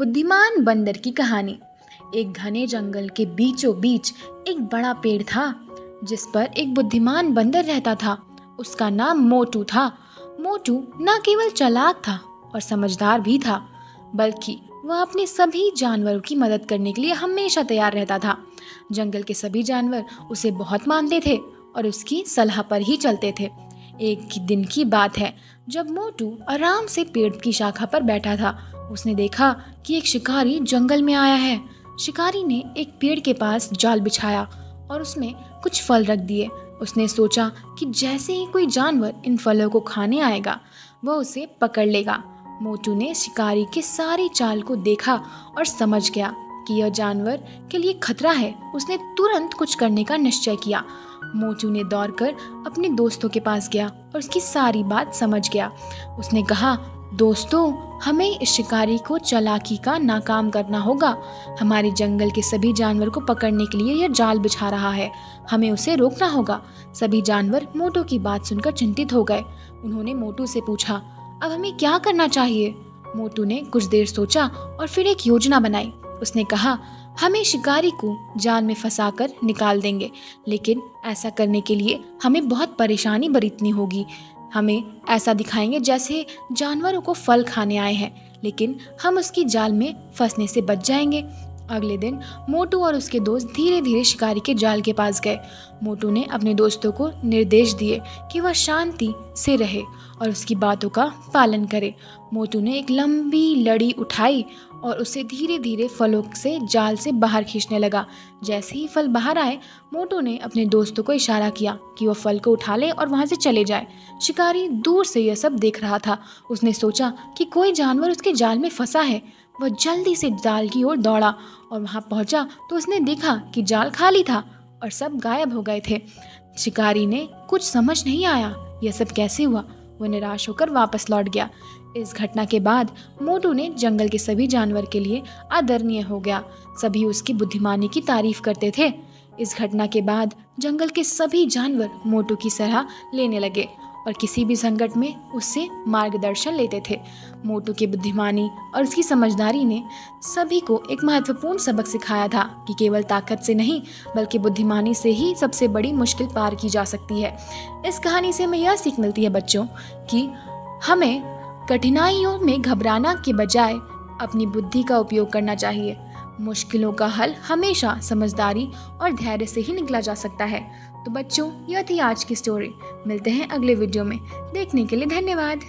बुद्धिमान बंदर की कहानी। एक घने जंगल के बीचों बीच एक बड़ा पेड़ था जिस पर एक बुद्धिमान बंदर रहता था। उसका नाम मोटू था। मोटू न केवल चालाक था और समझदार भी था, बल्कि वह अपने सभी जानवरों की मदद करने के लिए हमेशा तैयार रहता था। जंगल के सभी जानवर उसे बहुत मानते थे और उसकी सलाह पर ही चलते थे। एक दिन की बात है, जब मोटू आराम से पेड़ की शाखा पर बैठा था, उसने देखा कि एक शिकारी जंगल में आया है। शिकारी ने एक पेड़ के पास जाल बिछाया और उसमें कुछ फल रख दिए। उसने सोचा कि जैसे ही कोई जानवर इन फलों को खाने आएगा, वह उसे पकड़ लेगा। मोटू ने शिकारी की सारी चाल को देखा और समझ गया कि यह जानवर के लिए खतरा है। उसने तुरंत कुछ करने का निश्चय किया। मोटू ने दौड़कर अपने दोस्तों के पास गया और उसकी सारी बात समझ गया। उसने कहा, दोस्तों, हमें इस शिकारी को चालाकी का नाकाम करना होगा। हमारे जंगल के सभी जानवर को पकड़ने के लिए यह जाल बिछा रहा है। हमें उसे रोकना होगा। सभी जानवर मोटू की बात सुनकर चिंतित हो गए। उन्होंने मोटू से पूछा, अब हमें क्या करना चाहिए? मोटू ने कुछ देर सोचा और फिर एक योजना बनाई। उसने कहा, हमें शिकारी को जाल में फंसाकर निकाल देंगे, लेकिन ऐसा करने के लिए हमें बहुत परेशानी बरतनी होगी। हमें ऐसा दिखाएंगे जैसे जानवरों को फल खाने आए हैं, लेकिन हम उसकी जाल में फंसने से बच जाएंगे। अगले दिन मोटू और उसके दोस्त धीरे धीरे शिकारी के जाल के पास गए। मोटू ने अपने दोस्तों को निर्देश दिए कि वह शांति से रहे और उसकी बातों का पालन करे। मोटू ने एक लंबी लड़ी उठाई और उसे धीरे धीरे फलों से जाल से बाहर खींचने लगा। जैसे ही फल बाहर आए, मोटू ने अपने दोस्तों को इशारा किया कि वह फल को उठा ले और वहां से चले जाए। शिकारी दूर से यह सब देख रहा था। उसने सोचा कि कोई जानवर उसके जाल में फंसा है। वह जल्दी से जाल की ओर दौड़ा और वहां पहुंचा तो उसने देखा कि जाल खाली था और सब गायब हो गए थे। शिकारी ने कुछ समझ नहीं आया, यह सब कैसे हुआ। वह निराश होकर वापस लौट गया। इस घटना के बाद मोटू ने जंगल के सभी जानवर के लिए आदरणीय हो गया। सभी उसकी बुद्धिमानी की तारीफ करते थे। इस घटना के बाद जंगल के सभी जानवर मोटू की सलाह लेने लगे और किसी भी संकट में उससे मार्गदर्शन लेते थे। मोटू की बुद्धिमानी और उसकी समझदारी ने सभी को एक महत्वपूर्ण सबक सिखाया था कि केवल ताकत से नहीं, बल्कि बुद्धिमानी से ही सबसे बड़ी मुश्किल पार की जा सकती है। इस कहानी से हमें यह सीख मिलती है बच्चों कि हमें कठिनाइयों में घबराना के बजाय अपनी बुद्धि का उपयोग करना चाहिए। मुश्किलों का हल हमेशा समझदारी और धैर्य से ही निकला जा सकता है। तो बच्चों, यह थी आज की स्टोरी। मिलते हैं अगले वीडियो में। देखने के लिए धन्यवाद।